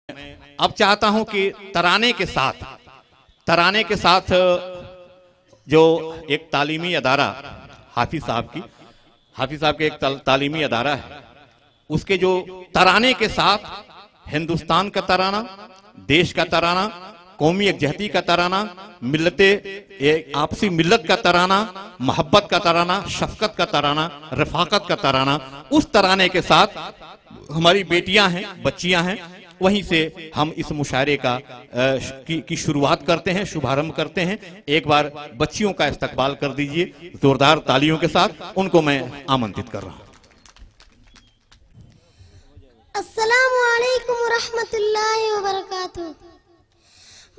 अब चाहता हूं कि तराने के साथ जो एक तालीमी अदारा हाफिज साहब के एक तालीमी अदारा है, उसके जो तराने के साथ हिंदुस्तान का तराना, देश का तराना, कौमी यकजहती का तराना, आपसी मिल्लत का तराना, मोहब्बत का तराना, शफकत का तराना, रफाकत का तराना, उस तराने के साथ हमारी बेटियां हैं, बच्चियां हैं। वहीं से हम इस मुशायरे की शुरुआत करते हैं, शुभारंभ करते हैं। एक बार बच्चियों का इस्तकबाल कर दीजिए जोरदार तालियों के साथ, उनको मैं आमंत्रित कर रहा हूं। अस्सलामु अलैकुम रहमतुल्लाहि व बरकातुहू।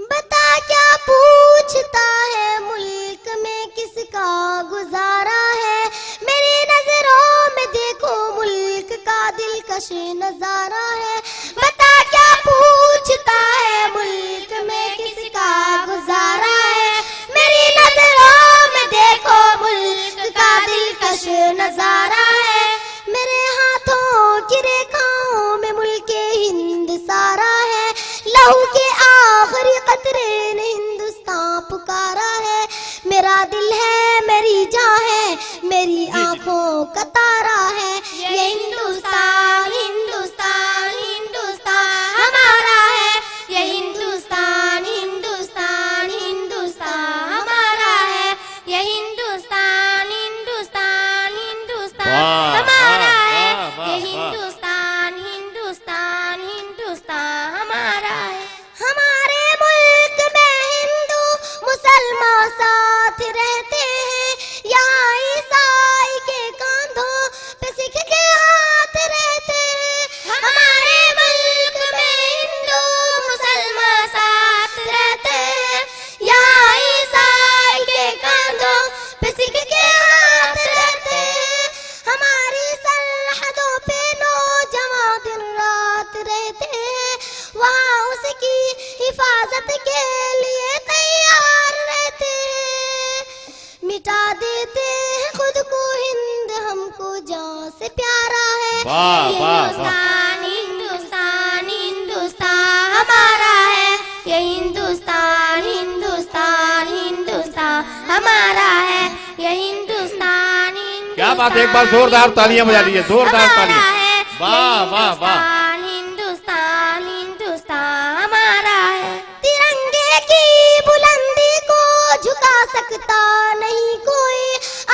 बता क्या पूछता है मुल्क में किसका गुजारा है, मेरी नजरों में देखो मुल्क का दिलकश नजारा है। बता क्या पूछता है मुल्क में किसका गुजारा है, मेरी नजरों में देखो मुल्क का दिलकश नजारा है। मेरे हाथों की रेखाओं में मुल्के हिंद सारा है, लहू के आखिरी कतरे ने हिंदुस्तान पुकारा है। मेरा दिल है, मेरी जान है, मेरी आंखों का तारा है। ये हिंदुस्तान हिंदुस्तान हिंदुस्तान हमारा है, ये हिंदुस्तान हिंदुस्तान हिंदुस्तान हमारा है, ये हिंदुस्तान हिंदुस्तान हिंदुस्तान हमारा है, ये हिंदुस्तान हिंदुस्तान हिंदुस्तान हमारा है। हमारे मुल्क में हिंदू मुसलमान साथ रहते हैं, यहाँ ईसाई के कांधों पे सिख के हाथ रहते हैं। हमारे मुल्क में हिंदू मुसलमान साथ रहते हैं, यहाँ ईसाई के कांधों पे सिख के हाथ रहते हैं। हमारी सरहदों पे नौजवान दिन रात रहते हैं, वहाँ उसकी हिफाजत के लिए तैयार रहते हैं। मिटा देते हैं खुद को हिंद, हमको जान से प्यारा है। हिंदुस्तान हिंदुस्तान हिंदुस्तान हमारा है, ये हिंदुस्तान हिंदुस्तान हिंदुस्तान हमारा है, ये हिंदुस्तान हिंदुस्तान। क्या बात है, एक बार जोरदार तालियां बजा दीजिए, जोरदार तालियां। वाह वाह वाह। हिंदुस्तान हिंदुस्तान हमारा है। तिरंगे की बुलंदी को झुका सकता नहीं कोई,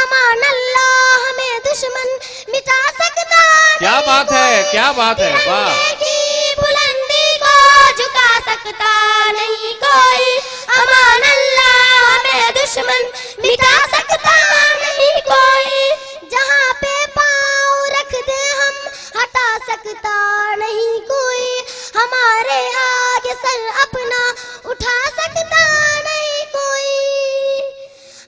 अमान अल्लाह हमें दुश्मन मिटा सकता। क्या बात है, क्या बात है, वाह। तिरंगे की बुलंदी को झुका सकता नहीं कोई, अमान अल्लाह हमें दुश्मन मिटा सकता नहीं कोई। जहाँ पे पाँव रख दे हम हटा सकता नहीं कोई, हमारे आगे सर अपना उठा सकता नहीं कोई।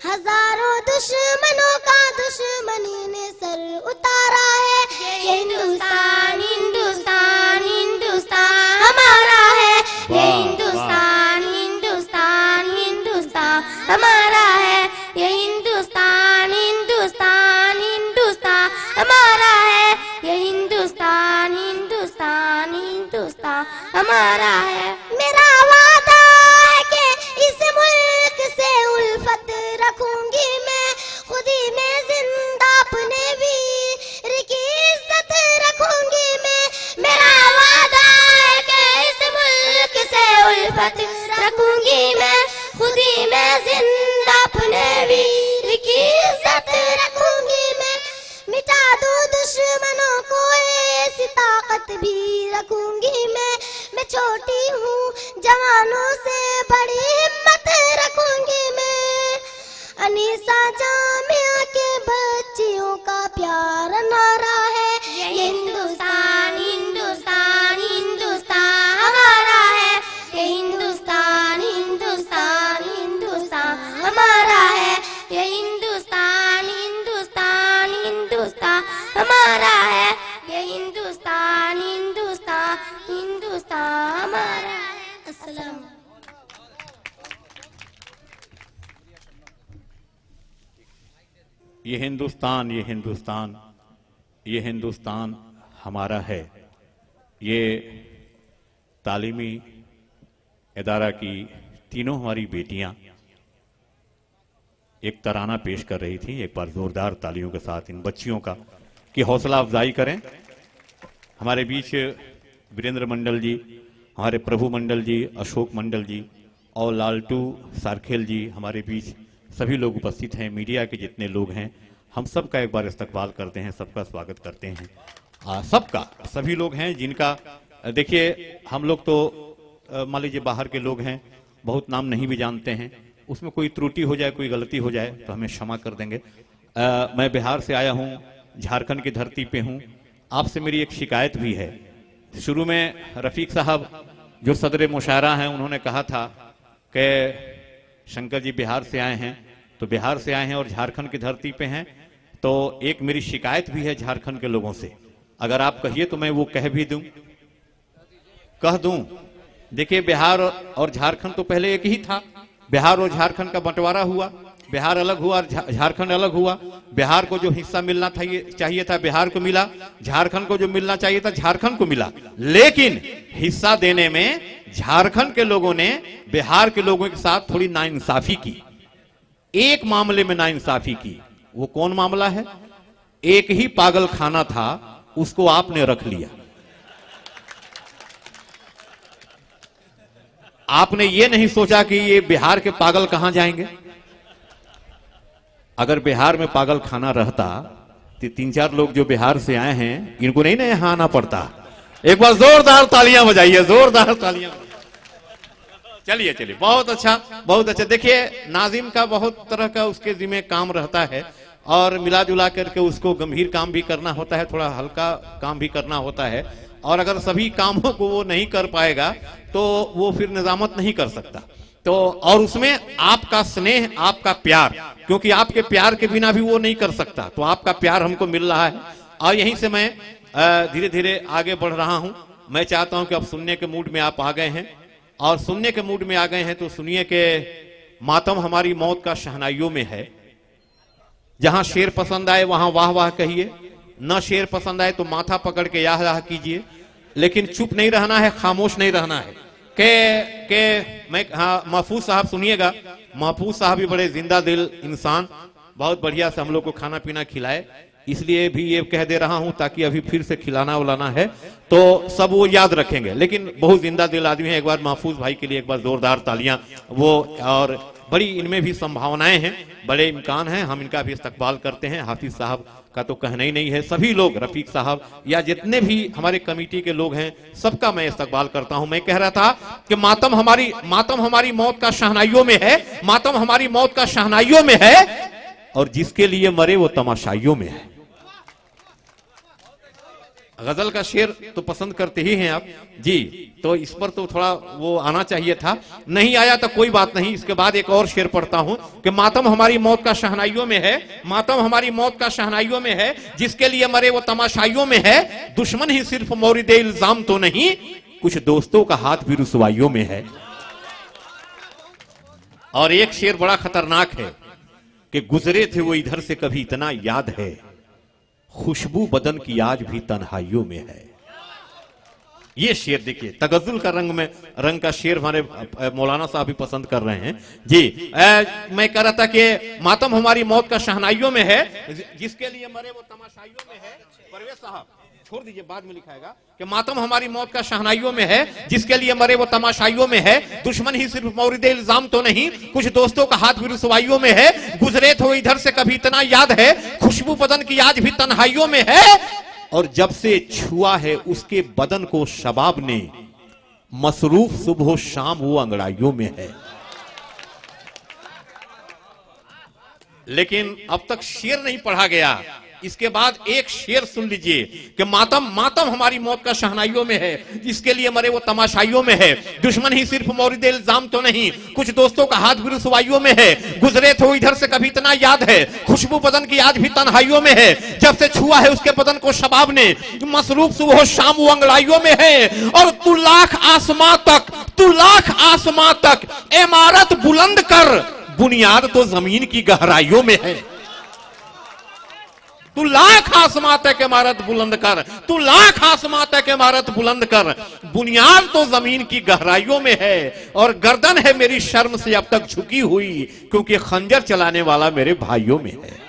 हजारों दुश्मनों का दुश्मनी ने सर उतारा है, ये हिंदुस्तान हिंदुस्तान हिंदुस्तान हमारा है, ये हिंदुस्तान हिंदुस्तान हिंदुस्तान हमारा है, ये हिंदुस्तान हिंदुस्तान हिंदुस्तान हमारा है, ये हिंदुस्तान हिंदुस्तान हिंदुस्तान हमारा है। मेरा वादा है कि इस मुल्क से उल्फत रखूंगी मैं, खुदी में जिंदा अपने वीर की इज्जत रखूंगी मैं। मेरा वादा है कि इस मुल्क से उल्फत रखूंगी मैं, खुदी में जिंदा अपने वीर की इज्जत रखूंगी मैं। मिटा दूं दुश्मनों को ऐसी ताकत भी रखूंगी मैं छोटी हूँ जवानों से बड़ी हिम्मत रखूंगी मैं। अनीसा जामिया के बच्चियों का प्यार नारा है, ये हिंदुस्तान हिंदुस्तान हिंदुस्तान हमारा है, ये हिंदुस्तान हिंदुस्तान हिंदुस्तान हमारा है, ये हिंदुस्तान हिंदुस्तान हिंदुस्तान हमारा है, ये हिंदुस्तान हिंदुस्तान हिंदुस्तान हमारा है। अस्सलाम। ये हिंदुस्तान, ये हिंदुस्तान, ये हिंदुस्तान हमारा है। ये तालीमी इदारा की तीनों हमारी बेटियां एक तराना पेश कर रही थी। एक बार जोरदार तालियों के साथ इन बच्चियों का की हौसला अफजाई करें। हमारे बीच वीरेंद्र मंडल जी, हमारे प्रभु मंडल जी, अशोक मंडल जी और लालटू सारखेल जी हमारे बीच सभी लोग उपस्थित हैं। मीडिया के जितने लोग हैं हम सबका एक बार इस्तकबाल करते हैं, सबका स्वागत करते हैं। सबका सभी लोग हैं जिनका देखिए हम लोग तो मान लीजिए बाहर के लोग हैं, बहुत नाम नहीं भी जानते हैं, उसमें कोई त्रुटि हो जाए, कोई गलती हो जाए तो हमें क्षमा कर देंगे। मैं बिहार से आया हूँ, झारखंड की धरती पे हूँ। आपसे मेरी एक शिकायत भी है। शुरू में रफीक साहब जो सदर मुशायरा हैं उन्होंने कहा था कि शंकर जी बिहार से आए हैं, तो बिहार से आए हैं और झारखंड की धरती पे हैं, तो एक मेरी शिकायत भी है झारखंड के लोगों से। अगर आप कहिए तो मैं वो कह भी दूं, कह दूं। देखिए बिहार और झारखंड तो पहले एक ही था। बिहार और झारखंड का बंटवारा हुआ, बिहार अलग हुआ और झारखंड अलग हुआ। बिहार को जो हिस्सा मिलना था ये चाहिए था बिहार को मिला, झारखंड को जो मिलना चाहिए था झारखंड को मिला। लेकिन हिस्सा देने में झारखंड के लोगों ने बिहार के लोगों के साथ थोड़ी नाइंसाफी की। एक मामले में नाइंसाफी की। वो कौन मामला है? एक ही पागल खाना था, उसको आपने रख लिया। आपने ये नहीं सोचा कि ये बिहार के पागल कहां जाएंगे। अगर बिहार में पागल खाना रहता तो 3-4 लोग जो बिहार से आए हैं इनको नहीं ना यहां आना पड़ता। एक बार जोरदार तालियां बजाइए, जोरदार तालियां। चलिए चलिए, बहुत अच्छा, बहुत अच्छा। देखिए नाजिम का बहुत तरह का उसके जिम्मे काम रहता है और मिला जुला करके उसको गंभीर काम भी करना होता है, थोड़ा हल्का काम भी करना होता है। और अगर सभी कामों को वो नहीं कर पाएगा तो वो फिर निजामत नहीं कर सकता। तो और उसमें आपका स्नेह, आपका प्यार, क्योंकि आपके प्यार के बिना भी वो नहीं कर सकता, तो आपका प्यार हमको मिल रहा है। और यहीं से मैं धीरे धीरे आगे बढ़ रहा हूं। मैं चाहता हूं कि अब सुनने के मूड में आप आ गए हैं, और सुनने के मूड में आ गए हैं तो सुनिए कि मातम हमारी मौत का शहनाइयों में है। जहां शेर पसंद आए वहां वाह वाह कहिए, न शेर पसंद आए तो माथा पकड़ के याह याह कीजिए, लेकिन चुप नहीं रहना है, खामोश नहीं रहना है। के मैं हाँ, महफूज साहब सुनिएगा। महफूज साहब भी बड़े जिंदा दिल इंसान, बहुत बढ़िया से हम लोग को खाना पीना खिलाए, इसलिए भी ये कह दे रहा हूं ताकि अभी फिर से खिलाना उलाना है तो सब वो याद रखेंगे। लेकिन बहुत जिंदा दिल आदमी है। एक बार महफूज भाई के लिए एक बार जोरदार तालियां। वो और बड़ी इनमें भी संभावनाएं हैं, बड़े इम्कान हैं, हम इनका भी इस्तकबाल करते हैं। हाफिज साहब का तो कहना ही नहीं है, सभी लोग, रफीक साहब या जितने भी हमारे कमेटी के लोग हैं, सबका मैं इस्तकबाल करता हूं। मैं कह रहा था कि मातम हमारी मौत का शहनाइयों में है, मातम हमारी मौत का शहनाइयों में है, और जिसके लिए मरे वो तमाशाइयों में है। गजल का शेर तो पसंद करते ही हैं आप जी, तो इस पर तो थोड़ा वो आना चाहिए था, नहीं आया तो कोई बात नहीं। इसके बाद एक और शेर पढ़ता हूं कि मातम हमारी मौत का शहनाइयों में है, मातम हमारी मौत का शहनाइयों में है, जिसके लिए मरे वो तमाशाइयों में है। दुश्मन ही सिर्फ मौरिदे इल्जाम तो नहीं, कुछ दोस्तों का हाथ भी रुसवाइयों में है। और एक शेर बड़ा खतरनाक है कि गुजरे थे वो इधर से कभी इतना याद है, खुशबू बदन की आज भी तन्हाइयों में है। ये शेर देखिए, तगज़ुल का रंग का शेर हमारे मौलाना साहब भी पसंद कर रहे हैं जी। मैं कह रहा था कि मातम हमारी मौत का शहनाइयों में है, जिसके लिए मरे वो तमाशाइयों में है। परवेज साहब छोड़ दीजिए, बाद में लिखाएगा कि मातम हमारी मौत का शहनाइयों में है, जिसके लिए मरे वो तमाशाइयों में है। दुश्मन ही सिर्फ मौरिदे इल्जाम तो नहीं, कुछ दोस्तों का हाथ भी रुसवाइयों में है। गुजरे तो इधर से कभी इतना याद है, खुशबू बदन की आज भी तन्हाइयों में है। और जब से छुआ है उसके बदन को शबाब ने, मसरूफ सुबह शाम वो अंगड़ाइयों में है। लेकिन अब तक शेर नहीं पढ़ा गया, इसके बाद एक शेर सुन लीजिए कि मातम हमारी मौत का शहनाइयों में है, जिसके लिए मरे वो तमाशाइयों में है। दुश्मन ही सिर्फ मौरिदे इल्जाम तो नहीं, कुछ दोस्तों का हाथ भी रुसवाइयों में है। गुजरे थे इधर से कभी इतना याद है, खुशबू बदन की आज भी तन्हाइयों में है। जब से छुआ है उसके बदन को शबाब ने, मसरूफ सुबह शाम वो अंगड़ाइयों में है। और तू लाख आसमां तक इमारत बुलंद कर, बुनियाद तो जमीन की गहराइयों में है। तू लाख आसमां तक इमारत बुलंद कर, तू लाख आसमां तक इमारत बुलंद कर, बुनियाद तो जमीन की गहराइयों में है और गर्दन है मेरी शर्म से अब तक झुकी हुई, क्योंकि खंजर चलाने वाला मेरे भाइयों में है।